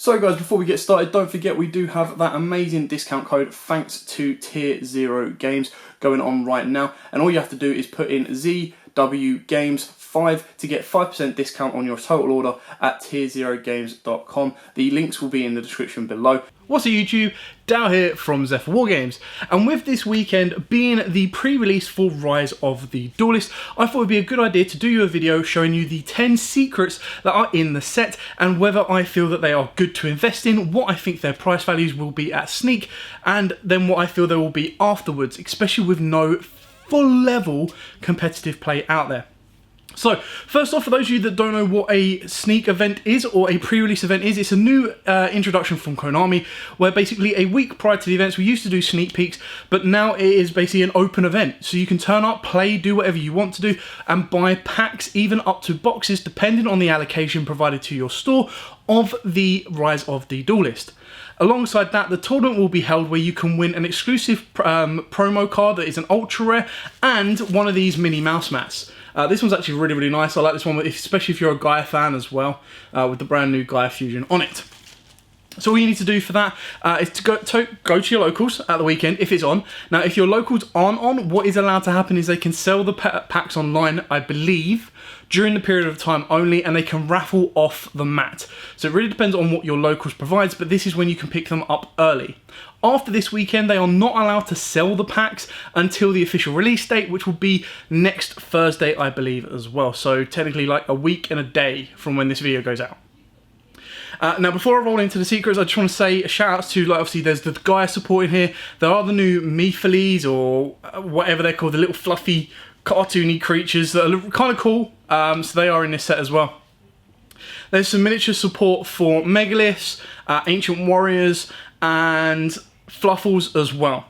So guys, before we get started, don't forget we do have that amazing discount code thanks to Tier 0 Games going on right now. And all you have to do is put in ZWGames5 to get 5% discount on your total order at tier0games.com. The links will be in the description below. What's up YouTube? Dow here from Zephyr Wargames, and with this weekend being the pre-release for Rise of the Duelist, I thought it would be a good idea to do you a video showing you the 10 secrets that are in the set and whether I feel that they are good to invest in, what I think their price values will be at sneak, and then what I feel they will be afterwards, especially with no full level competitive play out there. So, first off, for those of you that don't know what a sneak event is or a pre-release event is, it's a new introduction from Konami where basically a week prior to the events we used to do sneak peeks, but now it is basically an open event. So you can turn up, play, do whatever you want to do and buy packs, even up to boxes, depending on the allocation provided to your store of the Rise of the Duelist. Alongside that, the tournament will be held where you can win an exclusive promo card that is an ultra rare and one of these mini mouse mats. This one's actually really, really nice. I like this one, especially if you're a Gaia fan as well, with the brand new Gaia Fusion on it. So all you need to do for that is to go to your locals at the weekend, if it's on. Now, if your locals aren't on, what is allowed to happen is they can sell the packs online, I believe, during the period of time only, and they can raffle off the mat. So it really depends on what your locals provides, but this is when you can pick them up early. After this weekend, they are not allowed to sell the packs until the official release date, which will be next Thursday, I believe, as well. So technically like a week and a day from when this video goes out. Now, before I roll into the secrets, I just want to say a shout out to, like, obviously there's the Gaia support in here. There are the new Mephilies, or whatever they're called, the little fluffy, cartoony creatures that are kind of cool. So they are in this set as well. There's some miniature support for Megaliths, Ancient Warriors, and Fluffles as well.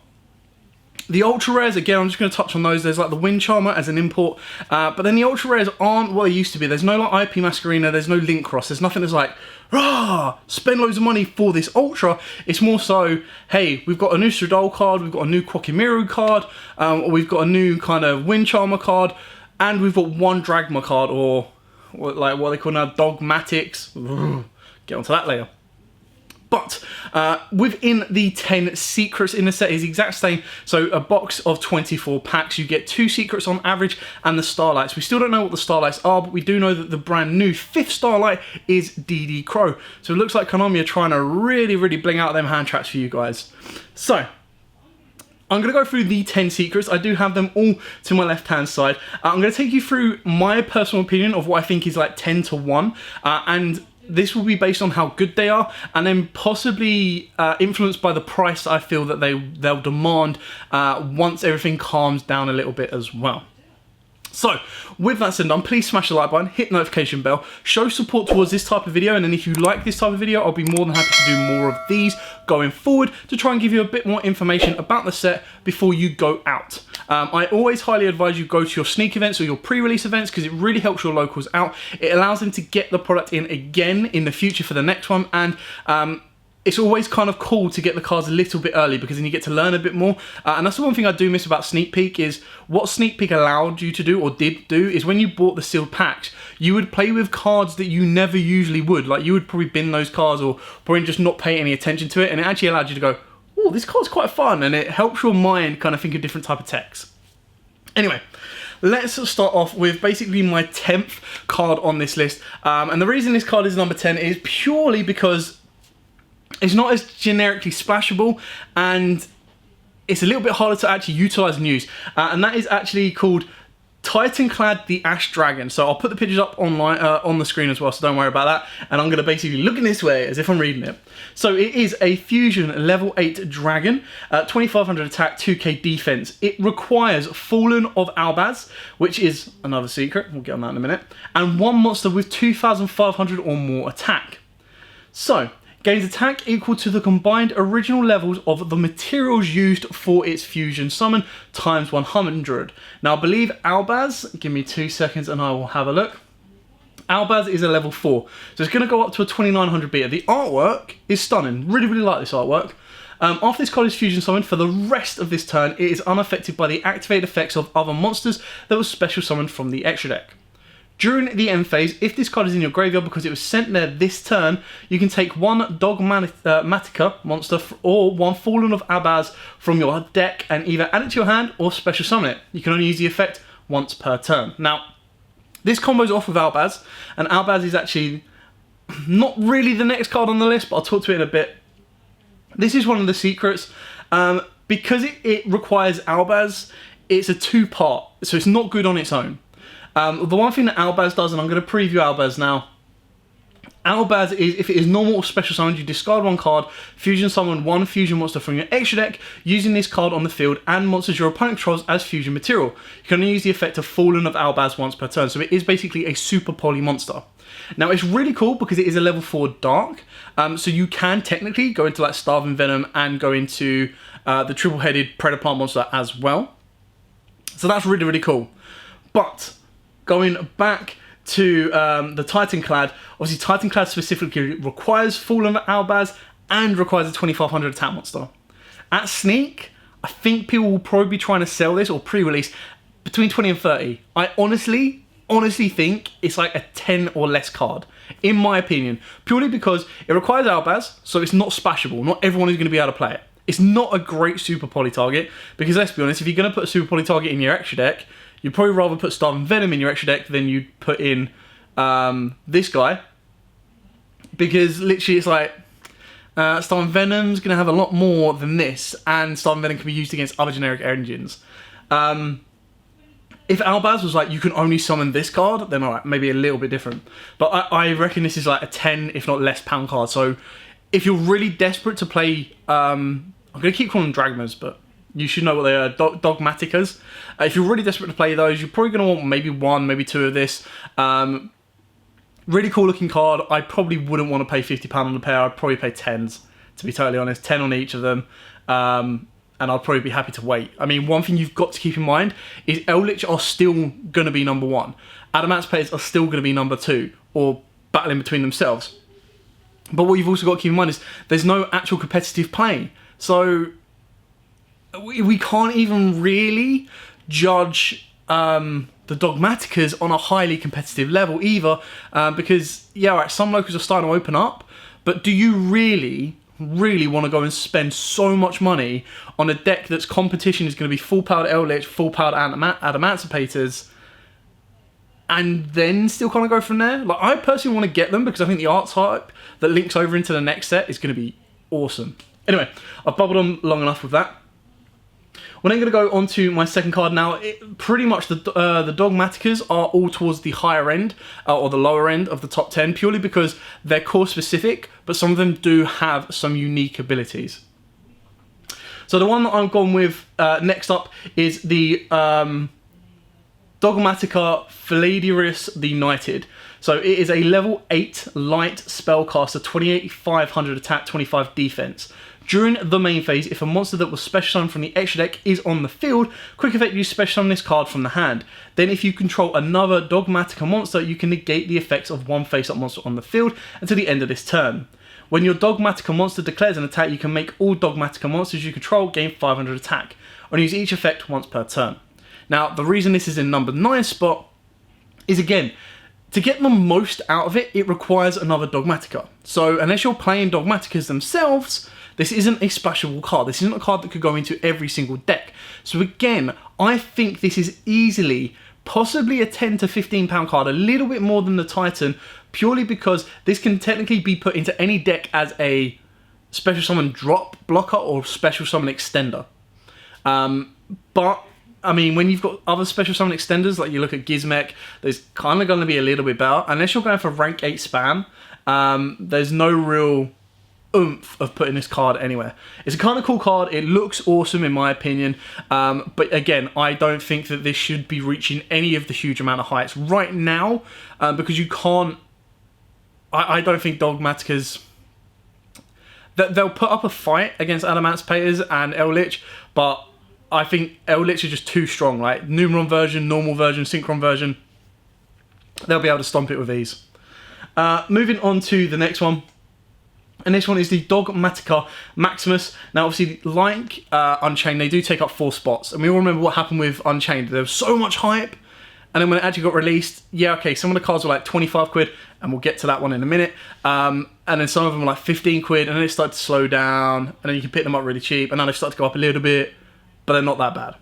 The ultra rares, again, I'm just going to touch on those. There's like the Wind Charmer as an import, but then the ultra rares aren't what they used to be. There's no like IP Masquerina, there's no Link Cross, there's nothing that's like, rah, spend loads of money for this ultra. It's more so, hey, we've got a new Stradol card, we've got a new Kwakemiru card, or we've got a new kind of Wind Charmer card, and we've got one Dragma card, or like what they call now, dogmatics. Get onto that later. But within the 10 secrets in the set is the exact same. So a box of 24 packs, you get 2 secrets on average and the starlights. We still don't know what the starlights are, but we do know that the brand new 5th starlight is DD Crow. So it looks like Konami are trying to really, really bling out them hand traps for you guys. So I'm going to go through the 10 secrets. I do have them all to my left-hand side. I'm going to take you through my personal opinion of what I think is like 10 to 1. And this will be based on how good they are, and then possibly influenced by the price I feel that they'll demand once everything calms down a little bit as well. So, with that said done, please smash the like button, hit the notification bell, show support towards this type of video, and then if you like this type of video, I'll be more than happy to do more of these going forward to try and give you a bit more information about the set before you go out. I always highly advise you go to your sneak events or your pre-release events because it really helps your locals out. It allows them to get the product in again in the future for the next one, and it's always kind of cool to get the cards a little bit early because then you get to learn a bit more. And that's the one thing I do miss about Sneak Peek is what Sneak Peek allowed you to do or did do is when you bought the sealed packs, you would play with cards that you never usually would. Like you would probably bin those cards or probably just not pay any attention to it. And it actually allowed you to go, oh, this card's quite fun. And it helps your mind kind of think of different type of techs. Anyway, let's start off with basically my 10th card on this list. And the reason this card is number 10 is purely because it's not as generically splashable and it's a little bit harder to actually utilize and use. And that is actually called Titanclad the Ash Dragon. So I'll put the pictures up online on the screen as well, so don't worry about that. And I'm going to basically look in this way as if I'm reading it. So it is a fusion level 8 dragon, 2500 attack, 2k defense. It requires Fallen of Albaz, which is another secret, we'll get on that in a minute, and one monster with 2500 or more attack. So gains attack equal to the combined original levels of the materials used for its fusion summon times 100. Now I believe Albaz, give me 2 seconds and I will have a look. Albaz is a level 4, so it's going to go up to a 2900 beta. The artwork is stunning, really, really like this artwork. After this card is fusion summoned, for the rest of this turn, it is unaffected by the activated effects of other monsters that was special summoned from the extra deck. During the end phase, if this card is in your graveyard because it was sent there this turn, you can take one dogmatica monster or one Fallen of Abaz from your deck and either add it to your hand or special summon it. You can only use the effect once per turn. Now, this combo's off with Albaz, and Albaz is actually not really the next card on the list, but I'll talk to it in a bit. This is one of the secrets. Because it requires Albaz, it's a two-part, so it's not good on its own. The one thing that Albaz does, and I'm going to preview Albaz now. Albaz is, if it is normal or special summoned, you discard one card, fusion summon one fusion monster from your extra deck, using this card on the field and monsters your opponent controls as fusion material. You can only use the effect of Fallen of Albaz once per turn, so it is basically a super poly monster. Now, it's really cool because it is a level 4 dark, so you can technically go into like Starving Venom and go into the triple-headed Predator Plant monster as well. So that's really, really cool. But going back to the Titanclad, obviously Titanclad specifically requires Fallen Albaz and requires a 2500 attack monster. At Sneak, I think people will probably be trying to sell this or pre-release between 20 and 30. I honestly think it's like a 10 or less card, in my opinion, purely because it requires Albaz, so it's not splashable. Not everyone is going to be able to play it. It's not a great super poly target, because let's be honest, if you're going to put a super poly target in your extra deck, you'd probably rather put Starving Venom in your extra deck than you'd put in this guy, because literally it's like Starving Venom's going to have a lot more than this, and Starving Venom can be used against other generic engines. If Albaz was like, you can only summon this card, then alright, maybe a little bit different. But I reckon this is like a 10, if not less, pound card. So if you're really desperate to play, I'm going to keep calling them Dragmas, but you should know what they are, dogmaticas. If you're really desperate to play those, you're probably going to want maybe one, maybe two of this. Really cool looking card. I probably wouldn't want to pay £50 on the pair. I'd probably pay 10s, to be totally honest. 10 on each of them. And I'll probably be happy to wait. I mean, one thing you've got to keep in mind is Eldritch are still going to be number 1. Adamant players are still going to be number 2, or battling between themselves. But what you've also got to keep in mind is there's no actual competitive play. So we can't even really judge the Dogmaticas on a highly competitive level either, because, yeah, right, some locals are starting to open up, but do you really want to go and spend so much money on a deck that's competition is going to be full-powered Eldritch, full-powered Adamanticators, and then still kind of go from there? Like, I personally want to get them because I think the art type that links over into the next set is going to be awesome. Anyway, I've bubbled on long enough with that. We're then going to go on to my second card now. Pretty much the Dogmaticas are all towards the higher end or the lower end of the top 10, purely because they're core specific, but some of them do have some unique abilities. So the one that I'm going with next up is the Dogmatica Philaderius the Knighted. So it is a level 8 light spellcaster, 28,500 attack, 25 defense. During the main phase, if a monster that was special summoned from the extra deck is on the field, quick effect, you special summon this card from the hand. Then if you control another Dogmatica monster, you can negate the effects of one face-up monster on the field until the end of this turn. When your Dogmatica monster declares an attack, you can make all Dogmatica monsters you control gain 500 attack, and use each effect once per turn. Now, the reason this is in number 9 spot is, again, to get the most out of it, it requires another Dogmatica. So unless you're playing Dogmaticas themselves, this isn't a splashable card. This isn't a card that could go into every single deck. So again, I think this is easily, possibly a 10 to 15 pound card, a little bit more than the Titan, purely because this can technically be put into any deck as a special summon drop blocker or special summon extender. But I mean, when you've got other special summon extenders, like you look at Gizmek, there's kind of going to be a little bit better. Unless you're going for rank 8 spam, there's no real oomph of putting this card anywhere. It's a kind of cool card. It looks awesome in my opinion. But again, I don't think that this should be reaching any of the huge amount of heights right now, because you can't... I don't think Dogmaticas... They'll put up a fight against Adamantipators and Eldritch, but I think Eldritch are just too strong, right? Numeron version, normal version, synchron version. They'll be able to stomp it with ease. Moving on to the next one. And this one is the Dogmatica Maximus. Now, obviously, like Unchained, they do take up 4 spots. And we all remember what happened with Unchained. There was so much hype, And then when it actually got released, yeah, okay, some of the cards were like 25 quid, and we'll get to that one in a minute. And then some of them were like 15 quid, and then it started to slow down, and then you can pick them up really cheap, and now they start to go up a little bit, but they're not that bad.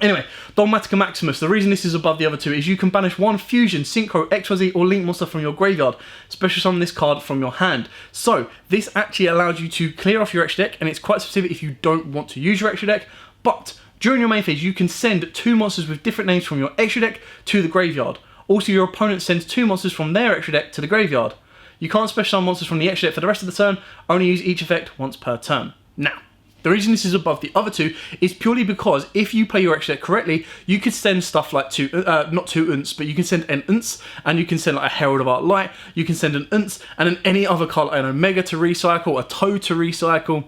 Anyway, Dogmatica Maximus, the reason this is above the other two is you can banish one Fusion, Synchro, XYZ, or Link monster from your graveyard. Special summon this card from your hand. So, this actually allows you to clear off your extra deck, and it's quite specific if you don't want to use your extra deck, but during your main phase, you can send 2 monsters with different names from your extra deck to the graveyard. Also, your opponent sends 2 monsters from their extra deck to the graveyard. You can't special summon monsters from the extra deck for the rest of the turn, only use each effect once per turn. Now, the reason this is above the other two is purely because if you play your extra deck correctly, you could send stuff like not 2 Unts, but you can send an Unts, and you can send like a Herald of Art Light, you can send an Unts, and then any other card like an Omega to recycle, a Toad to recycle,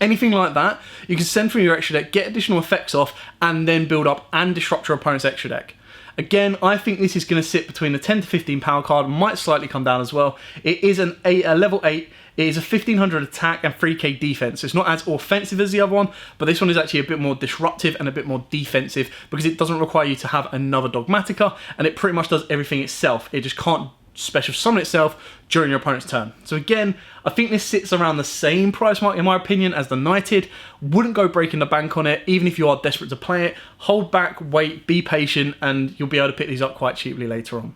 anything like that, you can send from your extra deck, get additional effects off, and then build up and disrupt your opponent's extra deck. Again, I think this is going to sit between the 10 to 15 power card, might slightly come down as well. It is a level 8, it is a 1500 attack and 3k defense. So it's not as offensive as the other one, but this one is actually a bit more disruptive and a bit more defensive because it doesn't require you to have another Dogmatica, and it pretty much does everything itself. It just can't special summon itself during your opponent's turn. So again, I think this sits around the same price mark in my opinion as the Knighted. Wouldn't go breaking the bank on it, even if you are desperate to play it. Hold back, wait, be patient, and you'll be able to pick these up quite cheaply later on.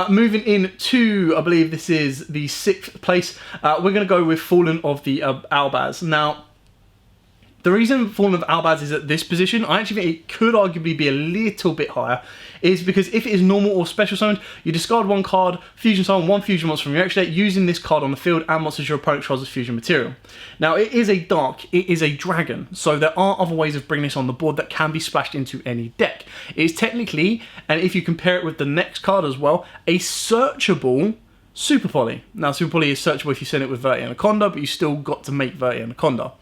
Moving into, I believe this is the 6th place, we're going to go with Fallen of the Albaz. Now, the reason Fallen of Albaz is at this position, I actually think it could arguably be a little bit higher, is because if it is normal or special summoned, you discard 1 card, fusion summon 1 fusion monster from your extra deck, using this card on the field and monsters your opponent controls as fusion material. Now, it is a dark, it is a dragon, so there are other ways of bringing this on the board that can be splashed into any deck. It is technically, and if you compare it with the next card as well, a searchable Super Poly. Now, Super Poly is searchable if you send it with Verti Anaconda, but you still got to make Verti Anaconda.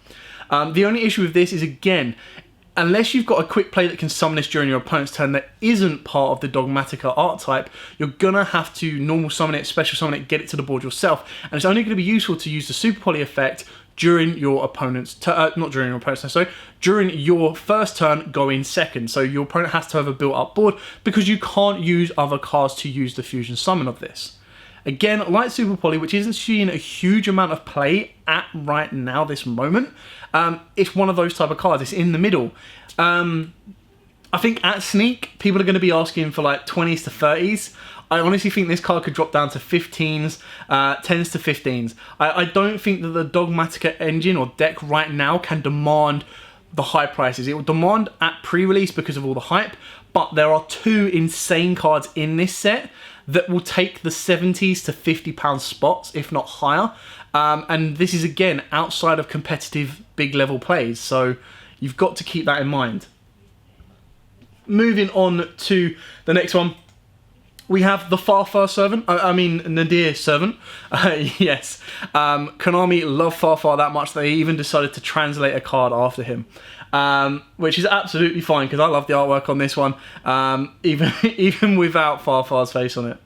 The only issue with this is, again, unless you've got a quick play that can summon this during your opponent's turn that isn't part of the Dogmatica art type, you're going to have to normal summon it, special summon it, get it to the board yourself. And it's only going to be useful to use the Super Poly effect during your opponent's turn, not during your opponent's turn, sorry, during your first turn going second. So your opponent has to have a built up board because you can't use other cards to use the fusion summon of this. Again, like Super Poly, which isn't seeing a huge amount of play at right now, this moment, it's one of those type of cards. It's in the middle. I think at Sneak, people are going to be asking for like 20s to 30s. I honestly think this card could drop down to 15s, 10s to 15s. I don't think that the Dogmatica engine or deck right now can demand the high prices. It will demand at pre-release because of all the hype, but there are 2 insane cards in this set that will take the 70s to £50 spots, if not higher. And this is, again, outside of competitive big level plays, so you've got to keep that in mind. Moving on to the next one, we have the Farfar Servant, Nadir Servant. Yes, Konami love Farfar that much they even decided to translate a card after him. Which is absolutely fine because I love the artwork on this one, even without Farfar's face on it.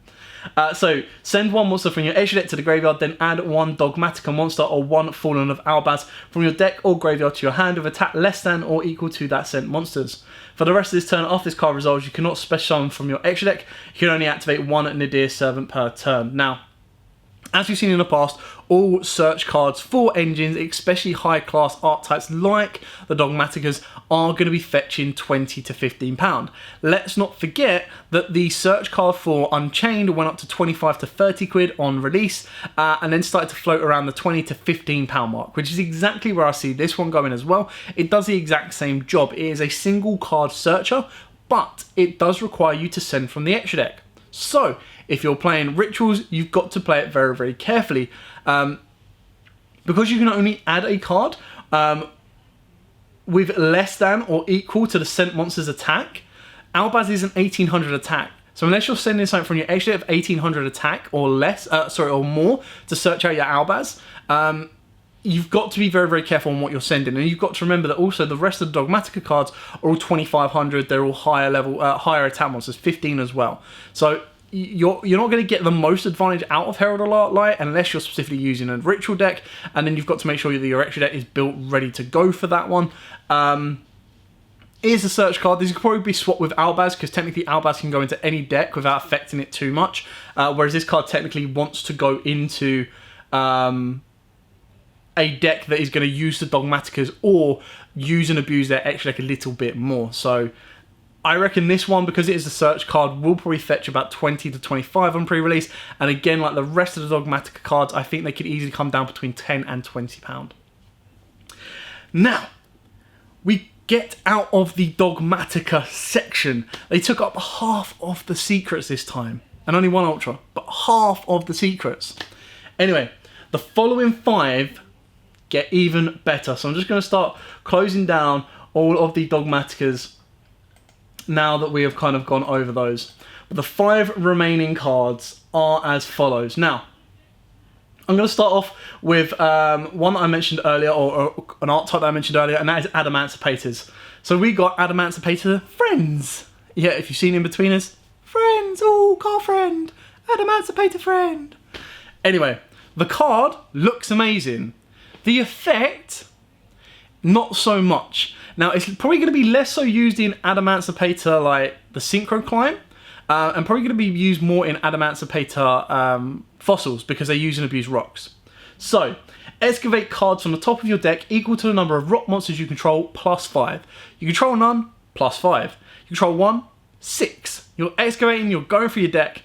So, send 1 monster from your extra deck to the graveyard, then add 1 Dogmatica monster or 1 Fallen of Albaz from your deck or graveyard to your hand with attack less than or equal to that sent monsters. For the rest of this turn, after this card resolves, you cannot special summon from your extra deck. You can only activate 1 Nadir Servant per turn. Now, as we've seen in the past, all search cards for engines, especially high-class art types like the Dogmaticas, are going to be fetching £20 to £15. Let's not forget that the search card for Unchained went up to 25 to 30 quid on release, and then started to float around the £20 to £15 mark, which is exactly where I see this one going as well. It does the exact same job. It is a single card searcher, but it does require you to send from the extra deck. So, if you're playing Rituals, you've got to play it very, very carefully. Because you can only add a card with less than or equal to the sent monster's attack, Albaz is an 1800 attack. So unless you're sending something from your extra deck of 1800 attack or less, or more to search out your Albaz, you've got to be very, very careful on what you're sending. And you've got to remember that also the rest of the Dogmatica cards are all 2500. They're all higher level, higher attack monsters, 15 as well. So you're not going to get the most advantage out of Herald of Art Light unless you're specifically using a ritual deck, and then you've got to make sure that your extra deck is built ready to go for that one. is a search card. These could probably be swapped with Albaz, because technically Albaz can go into any deck without affecting it too much, whereas this card technically wants to go into a deck that is going to use the Dogmaticas or use and abuse their extra deck a little bit more. So I reckon this one, because it is a search card, will probably fetch about 20 to 25 on pre-release. And again, like the rest of the Dogmatica cards, I think they could easily come down between 10 and 20 pound. Now, we get out of the Dogmatica section. They took up half of the secrets this time. And only one Ultra, but half of the secrets. Anyway, the following 5 get even better. So I'm just going to start closing down all of the Dogmaticas now that we have kind of gone over those. But the 5 remaining cards are as follows. Now, I'm going to start off with one that I mentioned earlier, or an art type that I mentioned earlier, and that is Adamantipator's. So we got Adamantipator Friends. Yeah, if you've seen In Betweeners, friends, oh, car friend, Adamantipator friend. Anyway, the card looks amazing. The effect, not so much. Now, it's probably going to be less so used in Adamantipator, like the Synchro Climb, and probably going to be used more in Adamantipator Fossils, because they use and abuse rocks. So, excavate cards from the top of your deck equal to the number of rock monsters you control plus 5. You control none, plus 5. You control 1, 6. You're excavating, you're going through your deck.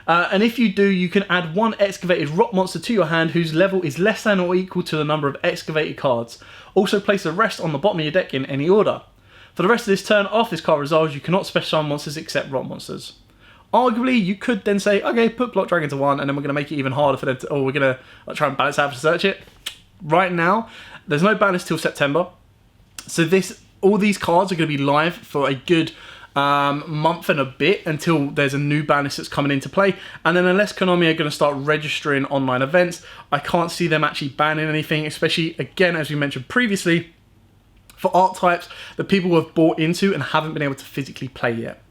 And if you do, you can add 1 excavated rock monster to your hand whose level is less than or equal to the number of excavated cards. Also place the rest on the bottom of your deck in any order. For the rest of this turn, after this card resolves, you cannot special summon monsters except rock monsters. Arguably, you could then say, okay, put Block Dragon to 1, and then we're going to make it even harder for them to, or we're going to try and balance out to search it. Right now, there's no balance till September. So all these cards are going to be live for a good month and a bit until there's a new ban list that's coming into play. And then unless Konami are going to start registering online events, I can't see them actually banning anything, especially, again, as we mentioned previously, for art types that people have bought into and haven't been able to physically play yet.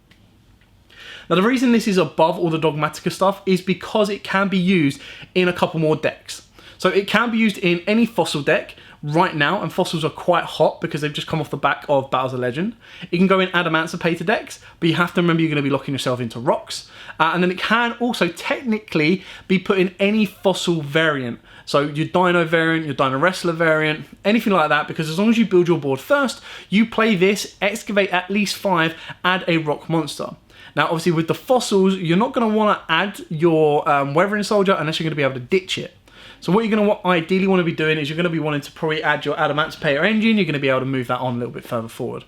Now, the reason this is above all the Dogmatica stuff is because it can be used in a couple more decks. So it can be used in any fossil deck right now, and fossils are quite hot because they've just come off the back of Battles of Legend. It can go in Adamantipator decks, but you have to remember you're going to be locking yourself into rocks. And then it can also technically be put in any fossil variant. So your Dino variant, your Dino Wrestler variant, anything like that, because as long as you build your board first, you play this, excavate at least 5, add a rock monster. Now, obviously, with the fossils, you're not going to want to add your Weathering Soldier unless you're going to be able to ditch it. So what you're going to ideally want to be doing is you're going to be wanting to probably add your Adamantipator engine. You're going to be able to move that on a little bit further forward.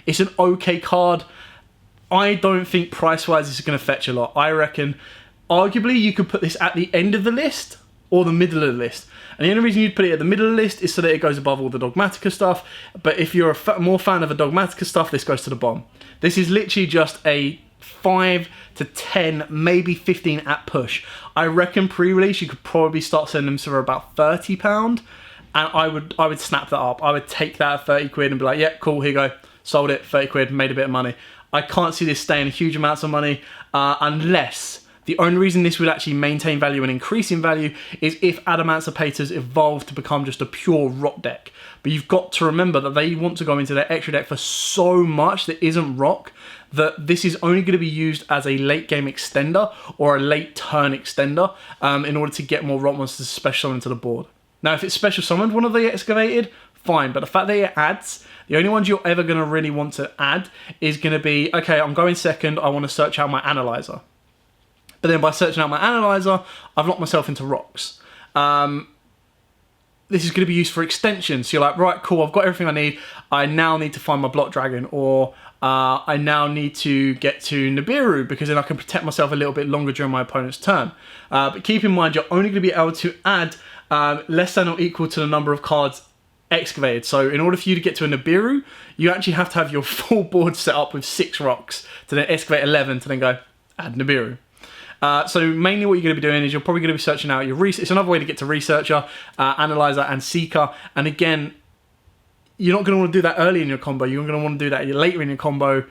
It's an okay card. I don't think price-wise this is going to fetch a lot. I reckon, arguably, you could put this at the end of the list or the middle of the list. And the only reason you'd put it at the middle of the list is so that it goes above all the Dogmatica stuff. But if you're more fan of the Dogmatica stuff, this goes to the bottom. This is literally just a 5 to 10, maybe 15 at push. I reckon pre-release you could probably start selling them for about £30, and I would snap that up. I would take that at 30 quid and be like, yeah, cool, here you go, sold it, 30 quid, made a bit of money. I can't see this staying huge amounts of money unless the only reason this would actually maintain value and increase in value is if Adamantipator's evolve to become just a pure rock deck. But you've got to remember that they want to go into their extra deck for so much that isn't rock, that this is only going to be used as a late game extender or a late turn extender in order to get more rock monsters special into the board. Now, if it's special summoned one of the excavated, fine, but the fact that it adds, the only ones you're ever going to really want to add is going to be, okay, I'm going second, I want to search out my analyzer. But then by searching out my analyzer, I've locked myself into rocks. This is going to be used for extensions. So you're like, right, cool, I've got everything I need. I now need to find my Block Dragon, or I now need to get to Nibiru because then I can protect myself a little bit longer during my opponent's turn. But keep in mind, you're only going to be able to add less than or equal to the number of cards excavated. So in order for you to get to a Nibiru, you actually have to have your full board set up with 6 rocks to then excavate 11 to then go add Nibiru. So mainly what you're going to be doing is you're probably going to be searching out your it's another way to get to Researcher, Analyzer and Seeker. And again, you're not going to want to do that early in your combo. You're going to want to do that later in your combo.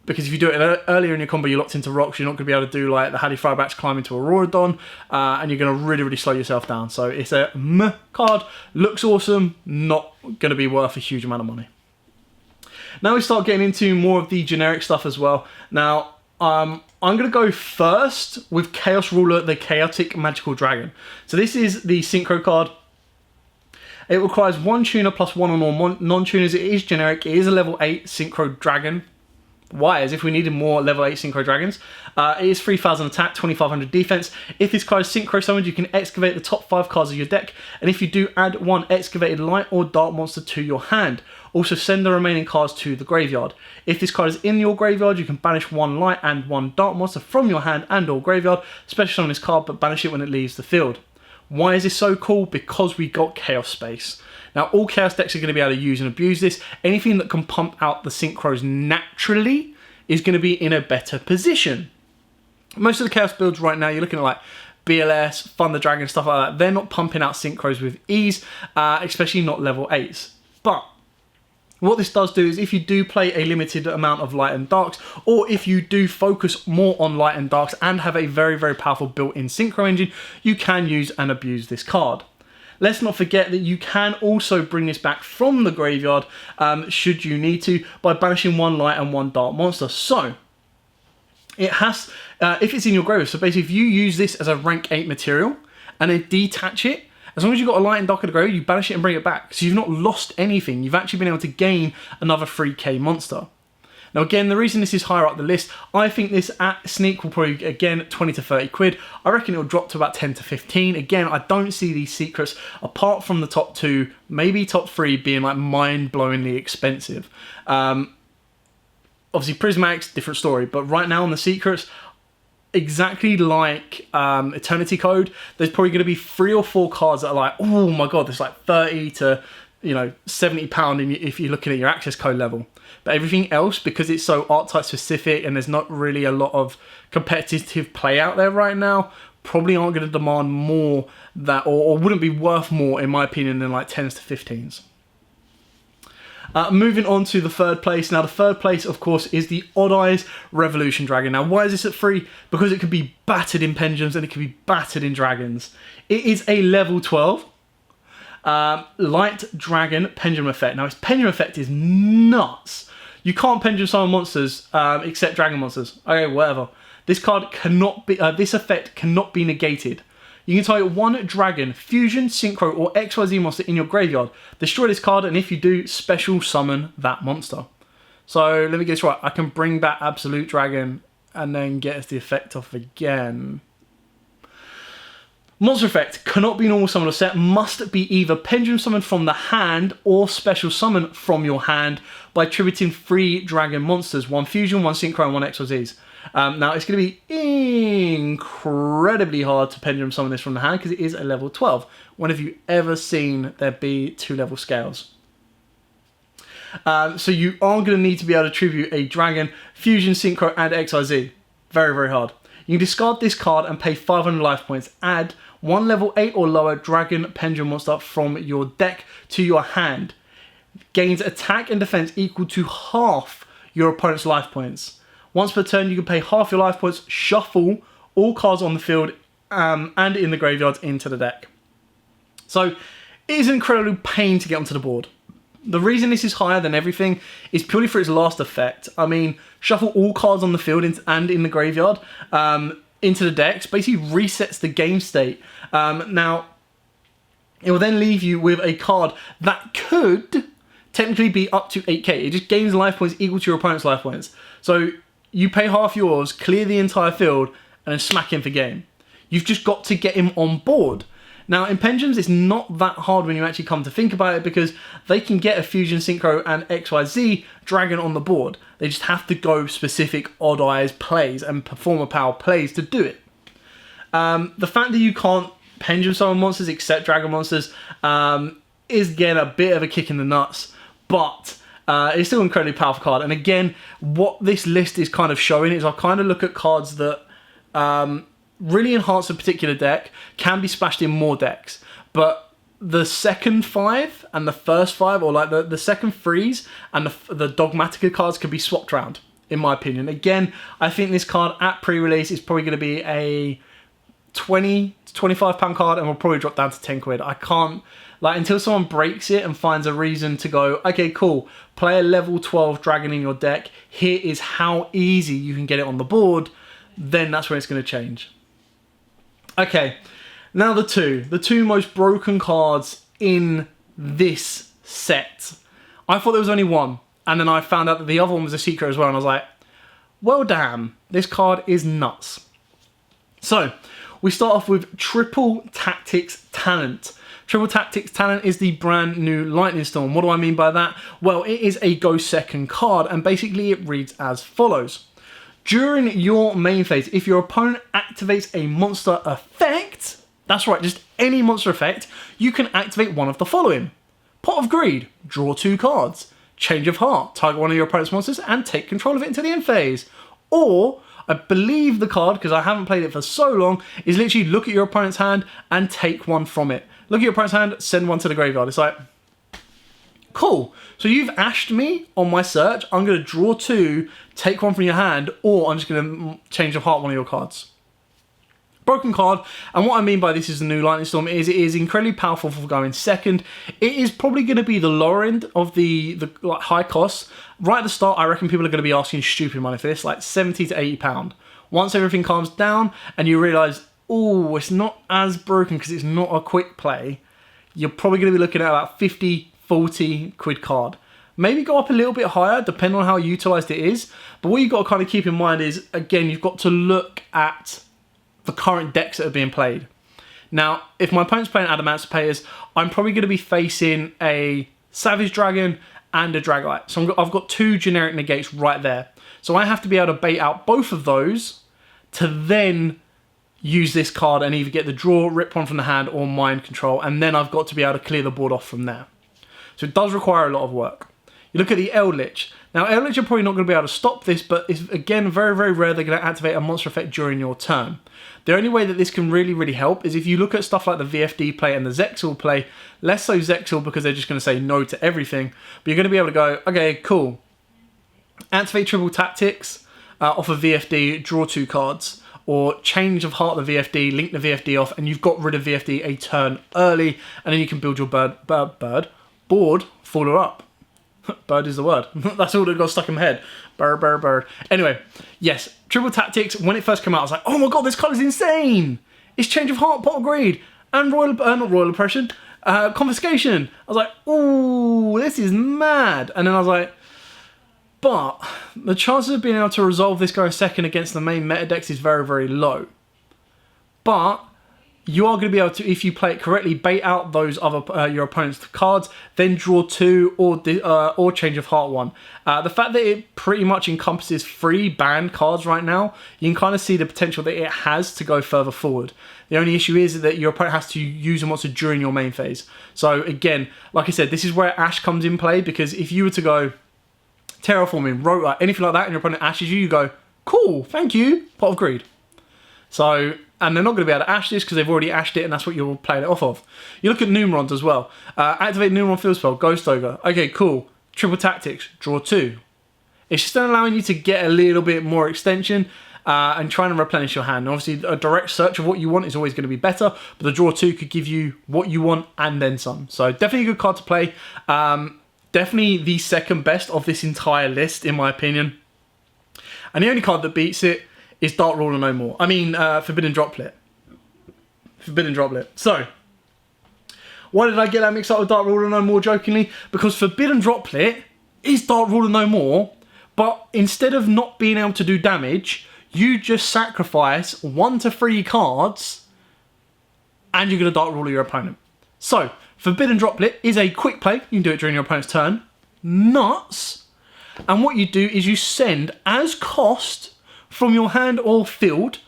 Because if you do it earlier in your combo, you're locked into rocks. You're not going to be able to do like the Hadi Firebacks climb into Auroradon. And you're going to really, really slow yourself down. So it's a meh card. Looks awesome. Not going to be worth a huge amount of money. Now we start getting into more of the generic stuff as well. Now, I'm going to go first with Chaos Ruler, the Chaotic Magical Dragon. So this is the Synchro card. It requires 1 tuner plus 1 or more non-tuners. It is generic. It is a level 8 Synchro Dragon. Why? As if we needed more level 8 Synchro Dragons. It is 3,000 attack, 2,500 defense. If this card is Synchro summoned, you can excavate the top 5 cards of your deck. And if you do, add 1 excavated light or dark monster to your hand. Also send the remaining cards to the graveyard. If this card is in your graveyard, you can banish 1 light and 1 dark monster from your hand and or graveyard. Special summon this card, but banish it when it leaves the field. Why is this so cool? Because we got Chaos Space. Now, all Chaos decks are going to be able to use and abuse this. Anything that can pump out the Synchros naturally is going to be in a better position. Most of the Chaos builds right now, you're looking at like BLS, Thunder Dragon, stuff like that. They're not pumping out Synchros with ease, especially not level 8s. But what this does do is if you do play a limited amount of light and darks, or if you do focus more on light and darks and have a very, very powerful built-in Synchro engine, you can use and abuse this card. Let's not forget that you can also bring this back from the graveyard, should you need to, by banishing 1 light and 1 dark monster. So, it has, if it's in your graveyard, so basically if you use this as a rank 8 material, and then detach it, as long as you've got a light and dark in the graveyard, you banish it and bring it back. So you've not lost anything, you've actually been able to gain another 3k monster. Now again, the reason this is higher up the list, I think this at Sneak will probably, again, 20 to 30 quid. I reckon it will drop to about 10 to 15. Again, I don't see these secrets, apart from the top 2, maybe top 3, being like mind-blowingly expensive. Obviously, Prismatics, different story. But right now on the secrets, exactly like Eternity Code, there's probably going to be 3 or 4 cards that are like, oh my god, there's like 30 to £70 if you're looking at your access code level. But everything else, because it's so archetype specific and there's not really a lot of competitive play out there right now, probably aren't going to demand more that, or wouldn't be worth more in my opinion than like 10s to 15s. Moving on to the third place. Now the third place, of course, is the Odd Eyes Revolution Dragon. Now why is this at 3? Because it can be battered in Pendulums and it can be battered in Dragons. It is a level 12 Light Dragon Pendulum Effect. Now its Pendulum Effect is nuts. You can't Pendulum summon monsters except Dragon monsters. Okay, whatever. This card cannot be, this effect cannot be negated. You can target 1 Dragon, Fusion, Synchro, or XYZ monster in your graveyard. Destroy this card, and if you do, special summon that monster. So let me get this right. I can bring back Absolute Dragon and then get the effect off again. Monster effect cannot be normal summon or set, must be either pendulum summon from the hand or special summon from your hand by attributing 3 dragon monsters, 1 fusion, 1 synchro, and 1 XYZs. Now it's going to be incredibly hard to pendulum summon this from the hand because it is a level 12. When have you ever seen there be 2 level scales? So you are going to need to be able to attribute a dragon, fusion, synchro, and XYZ. Very, very hard. You can discard this card and pay 500 life points. Add 1 level 8 or lower dragon pendulum monster from your deck to your hand. Gains attack and defense equal to half your opponent's life points. Once per turn, you can pay half your life points, shuffle all cards on the field and in the graveyards into the deck. So it is an incredible pain to get onto the board. The reason this is higher than everything is purely for its last effect. I mean, shuffle all cards on the field and in the graveyard into the decks, basically resets the game state. Now, it will then leave you with a card that could technically be up to 8k. It just gains life points equal to your opponent's life points. So you pay half yours, clear the entire field, and then smack him for game. You've just got to get him on board. Now, in Pendulums, it's not that hard when you actually come to think about it because they can get a Fusion, Synchro, and XYZ Dragon on the board. They just have to go specific Odd Eyes plays and Performer Power plays to do it. The fact that you can't Pendulum summon monsters except Dragon monsters is, again, a bit of a kick in the nuts, but it's still an incredibly powerful card. And again, what this list is kind of showing is I kind of look at cards that really enhance a particular deck, can be splashed in more decks, but the second 5 and the first 5, or like the second 3s and the dogmatica cards can be swapped around, in my opinion. Again, I think this card at pre-release is probably going to be a 20 to 25 pound card and will probably drop down to 10 quid. I can't, like, until someone breaks it and finds a reason to go, okay, cool, play a level 12 dragon in your deck, here is how easy you can get it on the board, then that's when it's going to change. Okay, now the two most broken cards in this set. I thought there was only one, and then I found out that the other one was a secret as well, and I was like, well damn, this card is nuts. So, we start off with Triple Tactics Talent. Triple Tactics Talent is the brand new Lightning Storm. What do I mean by that? Well, it is a go second card, and basically it reads as follows. During your main phase, if your opponent activates a monster effect, that's right, just any monster effect, you can activate one of the following. Pot of Greed, draw 2 cards. Change of Heart, target one of your opponent's monsters and take control of it into the end phase. Or, I believe the card, because I haven't played it for so long, is literally look at your opponent's hand and take one from it. Look at your opponent's hand, send one to the graveyard. It's like, cool. So you've ashed me on my search. I'm going to draw 2, take one from your hand, or I'm just going to Change of Heart one of your cards. Broken card, and what I mean by this is the new Lightning Storm is it is incredibly powerful for going second. It is probably going to be the lower end of the like, high costs. Right at the start, I reckon people are going to be asking stupid money for this, like 70 to 80 pound. Once everything calms down and you realise, oh, it's not as broken because it's not a quick play, you're probably going to be looking at about 50, 40 quid card. Maybe go up a little bit higher, depending on how utilised it is. But what you've got to kind of keep in mind is, again, you've got to look at the current decks that are being played. Now, if my opponent's playing adamant players, I'm probably going to be facing a Savage Dragon and a Dragite. So I've got 2 generic negates right there. So I have to be able to bait out both of those to then use this card and either get the draw, rip one from the hand, or mind control. And then I've got to be able to clear the board off from there. So it does require a lot of work. You look at the Eldritch. Now, Eldritch are probably not going to be able to stop this, but it's, again, very, very rare they're going to activate a monster effect during your turn. The only way that this can really, really help is if you look at stuff like the VFD play and the Zexal play, less so Zexal because they're just going to say no to everything, but you're going to be able to go, okay, cool. Activate Triple Tactics off of VFD, draw 2 cards, or Change of Heart the VFD, link the VFD off, and you've got rid of VFD a turn early, and then you can build your board, follow up. Bird is the word. That's all that got stuck in my head. Bird. Anyway, yes, Triple Tactics, when it first came out, I was like, oh my god, this card is insane. It's Change of Heart, Pot of Greed, and not Royal Oppression, Confiscation. I was like, ooh, this is mad. And then I was like, but the chances of being able to resolve this going second against the main meta decks is very, very low. But you are going to be able to, if you play it correctly, bait out those other your opponent's cards, then draw 2 or Change of Heart 1. The fact that it pretty much encompasses 3 banned cards right now, you can kind of see the potential that it has to go further forward. The only issue is that your opponent has to use a monster during your main phase. So again, like I said, this is where Ash comes in play, because if you were to go Terraforming, Rotor, anything like that, and your opponent ashes you, you go, cool, thank you, Pot of Greed. So, and they're not going to be able to ash this because they've already ashed it and that's what you're playing it off of. You look at Numerons as well. Activate Numeron Field Spell, Ghost Ogre. Okay, cool. Triple Tactics, draw 2. It's just allowing you to get a little bit more extension and trying to replenish your hand. And obviously, a direct search of what you want is always going to be better, but the draw 2 could give you what you want and then some. So definitely a good card to play. Definitely the second best of this entire list, in my opinion. And the only card that beats it is Dark Ruler No More. I mean, Forbidden Droplet. Forbidden Droplet. So, why did I get that mixed up with Dark Ruler No More, jokingly? Because Forbidden Droplet is Dark Ruler No More, but instead of not being able to do damage, you just sacrifice 1 to 3 cards, and you're going to Dark Ruler your opponent. So, Forbidden Droplet is a quick play. You can do it during your opponent's turn. Nuts. And what you do is you send, as cost, from your hand or field,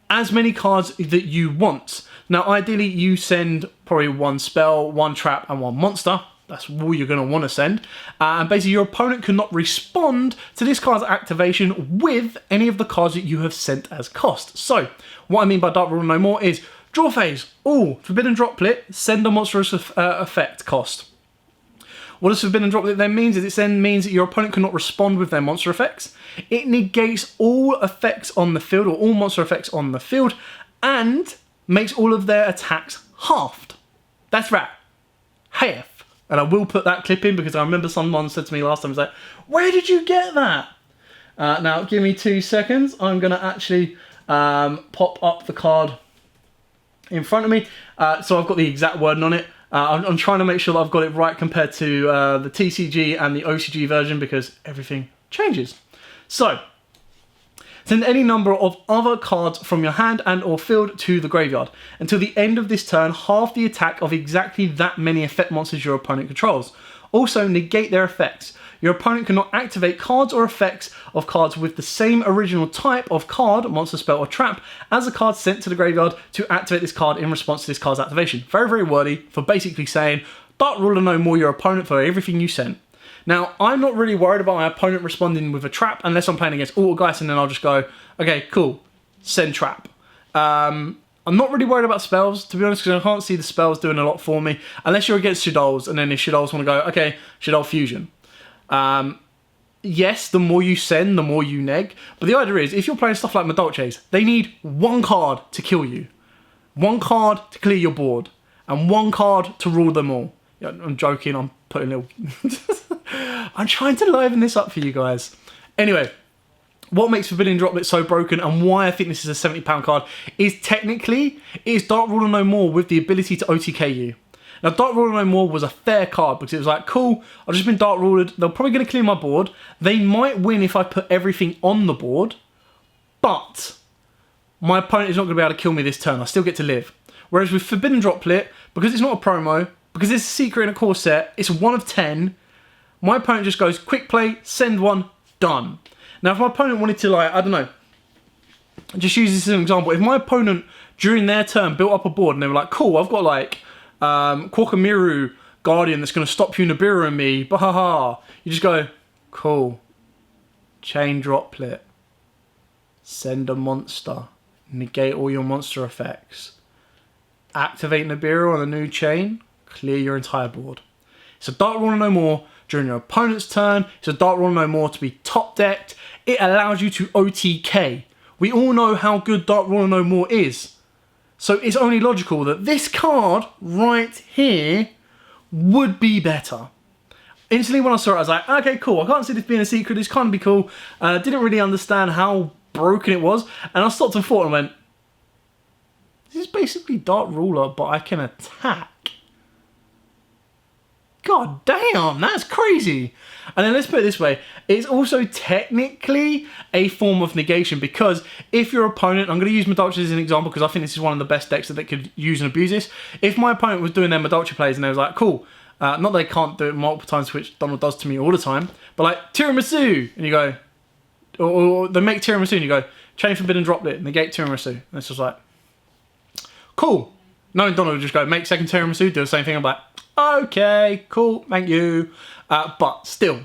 as many cards that you want. Now, ideally, you send probably 1 spell, 1 trap, and 1 monster. That's all you're going to want to send. And basically, your opponent cannot respond to this card's activation with any of the cards that you have sent as cost. So, what I mean by Dark Ruler No More is draw phase. Oh, Forbidden Droplet, send a monstrous effect cost. What does Forbidden Droplet then means is it then means that your opponent cannot respond with their monster effects. It negates all effects on the field, or all monster effects on the field, and makes all of their attacks halved. That's right, half. And I will put that clip in because I remember someone said to me last time, was like, where did you get that? Now, give me 2 seconds. I'm going to actually pop up the card in front of me. So I've got the exact wording on it. I'm trying to make sure that I've got it right compared to the TCG and the OCG version because everything changes. So, send any number of other cards from your hand and or field to the graveyard. Until the end of this turn, half the attack of exactly that many effect monsters your opponent controls. Also, negate their effects. Your opponent cannot activate cards or effects of cards with the same original type of card, monster, spell, or trap as the card sent to the graveyard to activate this card in response to this card's activation. Very, very wordy for basically saying, Dark Ruler no more your opponent for everything you sent. Now, I'm not really worried about my opponent responding with a trap unless I'm playing against Autogeist, and then I'll just go, okay, cool, send trap. I'm not really worried about spells, to be honest, because I can't see the spells doing a lot for me, unless you're against Shadows, and then if Shadows want to go, okay, Shadow Fusion. Yes, the more you send, the more you neg, but the idea is, if you're playing stuff like Madolches, they need one card to kill you, one card to clear your board, and one card to rule them all. Yeah, I'm joking, I'm putting a little... I'm trying to liven this up for you guys. Anyway, what makes Forbidden Droplet so broken and why I think this is a £70 card is technically, it is Dark Ruler No More with the ability to OTK you. Now, Dark Ruler No More was a fair card because it was like, cool, I've just been Dark Rulered, they're probably going to clear my board. They might win if I put everything on the board, but my opponent is not going to be able to kill me this turn. I still get to live. Whereas with Forbidden Droplet, because it's not a promo, because it's a secret in a core set, it's 1 of 10, my opponent just goes, quick play, send one, done. Now, if my opponent wanted to, like, I don't know, just use this as an example. If my opponent, during their turn, built up a board and they were like, cool, I've got, like, Kwakamiru Guardian that's going to stop you, Nibiru and me, bahaha. You just go, cool, chain Droplet, send a monster, negate all your monster effects, activate Nibiru on a new chain, clear your entire board. It's a Dark Ruler No More during your opponent's turn. It's a Dark Ruler No More to be top decked. It allows you to OTK. We all know how good Dark Ruler No More is. So it's only logical that this card right here would be better. Instantly when I saw it, I was like, okay, cool. I can't see this being a secret. This can't be cool. Didn't really understand how broken it was. And I stopped and thought and went, this is basically Dark Ruler, but I can attack. God damn, that's crazy. And then let's put it this way. It's also technically a form of negation because if your opponent, I'm going to use Madolche as an example because I think this is one of the best decks that they could use and abuse this. If my opponent was doing their Madolche plays and they was like, cool, not that they can't do it multiple times, which Donald does to me all the time, but like tiramisu, and you go, or they make tiramisu and you go, chain Forbidden Droplet, negate tiramisu. And it's just like, cool. Knowing Donald would just go, make second tiramisu, do the same thing. I'm like, okay, cool, thank you. But still,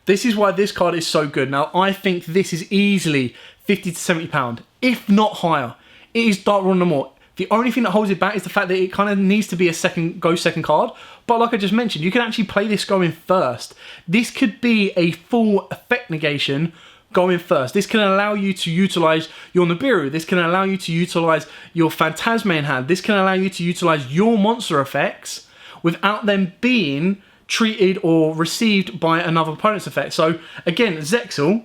this is why this card is so good. Now, I think this is easily £50 to £70, if not higher. It is Dark Ruler No More. The only thing that holds it back is the fact that it kind of needs to be a second card. But like I just mentioned, you can actually play this going first. This could be a full effect negation going first. This can allow you to utilize your Nibiru. This can allow you to utilize your Phantasma in hand. This can allow you to utilize your monster effects without them being treated or received by another opponent's effect. So again, Zexal,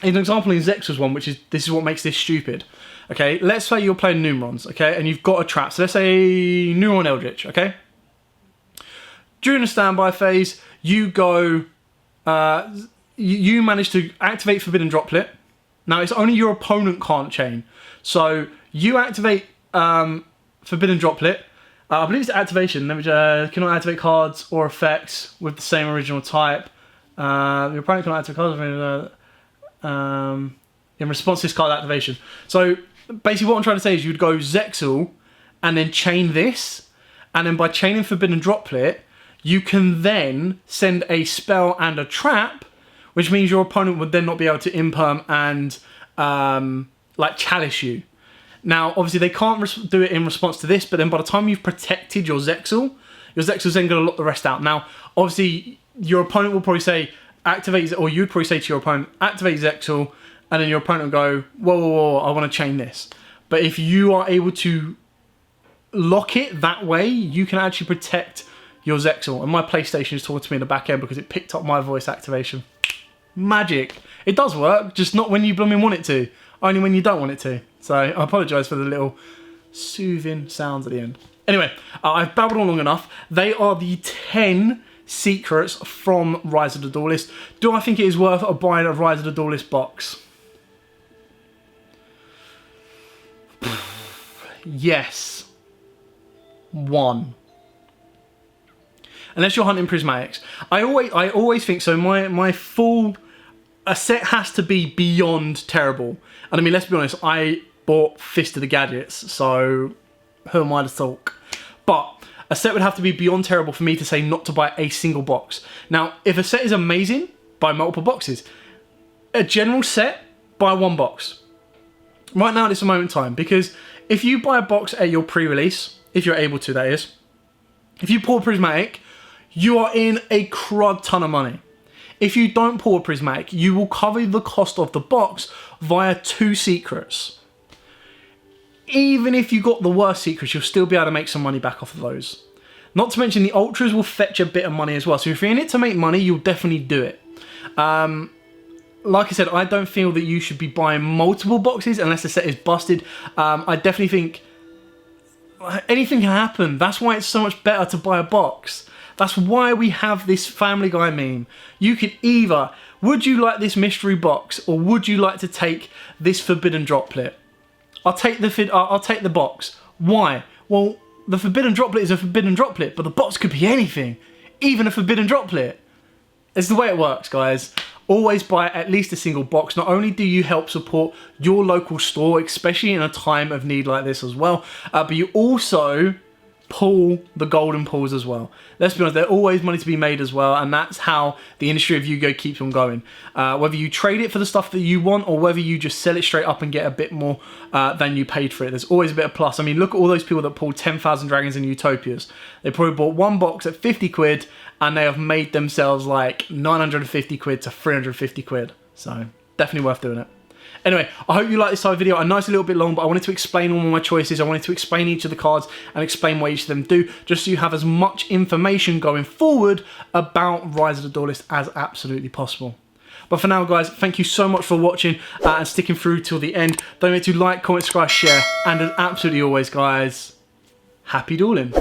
an example in Zexal's one, which is, this is what makes this stupid. Okay, let's say you're playing Numerons, okay, and you've got a trap. So let's say Neuron Eldritch, okay? During the standby phase, you go, you manage to activate Forbidden Droplet. Now, it's only your opponent can't chain. So you activate Forbidden Droplet. I believe it's activation. Cannot activate cards or effects with the same original type. Your opponent cannot activate cards in response to this card activation. So basically what I'm trying to say is you'd go Zexal and then chain this. And then by chaining Forbidden Droplet, you can then send a spell and a trap, which means your opponent would then not be able to imperm and like chalice you. Now, obviously, they can't do it in response to this, but then by the time you've protected your Zexal's then going to lock the rest out. Now, obviously, your opponent will probably say, activate, or you'd probably say to your opponent, activate Zexal, and then your opponent will go, whoa, whoa, whoa, I want to chain this. But if you are able to lock it that way, you can actually protect your Zexal. And my PlayStation is talking to me in the back end because it picked up my voice activation. Magic. It does work, just not when you blooming want it to. Only when you don't want it to. So I apologise for the little soothing sounds at the end. Anyway, I've babbled on long enough. They are the 10 secrets from Rise of the Duelist. Do I think it is worth buying a Rise of the Duelist box? Yes. 1. Unless you're hunting prismatics. I always think so. My full a set has to be beyond terrible. And I mean, let's be honest, I bought Fist of the Gadgets, so who am I to talk? But a set would have to be beyond terrible for me to say not to buy a single box. Now, if a set is amazing, buy multiple boxes. A general set, buy 1 box. Right now, it's a moment in time, because if you buy a box at your pre-release, if you're able to, that is, if you pull a prismatic, you are in a crud ton of money. If you don't pull a prismatic, you will cover the cost of the box via 2 secrets. Even if you got the worst secrets, you'll still be able to make some money back off of those. Not to mention the ultras will fetch a bit of money as well. So if you're in it to make money, you'll definitely do it. Like I said, I don't feel that you should be buying multiple boxes unless the set is busted. I definitely think anything can happen. That's why it's so much better to buy a box. That's why we have this Family Guy meme. You could either, would you like this mystery box or would you like to take this forbidden droplet? I'll take the box. Why? Well, the forbidden droplet is a forbidden droplet, but the box could be anything, even a forbidden droplet. It's the way it works, guys. Always buy at least a single box. Not only do you help support your local store, especially in a time of need like this as well, but you also pull the golden pulls as well. Let's be honest, there's always money to be made as well, and that's how the industry of Yu-Gi-Oh keeps on going. Whether you trade it for the stuff that you want or whether you just sell it straight up and get a bit more than you paid for it, there's always a bit of plus. I mean, look at all those people that pulled 10,000 dragons and utopias. They probably bought 1 box at 50 quid and they have made themselves like 950 quid to 350 quid. So definitely worth doing it. Anyway, I hope you like this type of video. I know it's a little bit long, but I wanted to explain all my choices. I wanted to explain each of the cards and explain what each of them do, just so you have as much information going forward about Rise of the Duelist as absolutely possible. But for now, guys, thank you so much for watching and sticking through till the end. Don't forget to like, comment, subscribe, share, and as absolutely always, guys, happy dueling.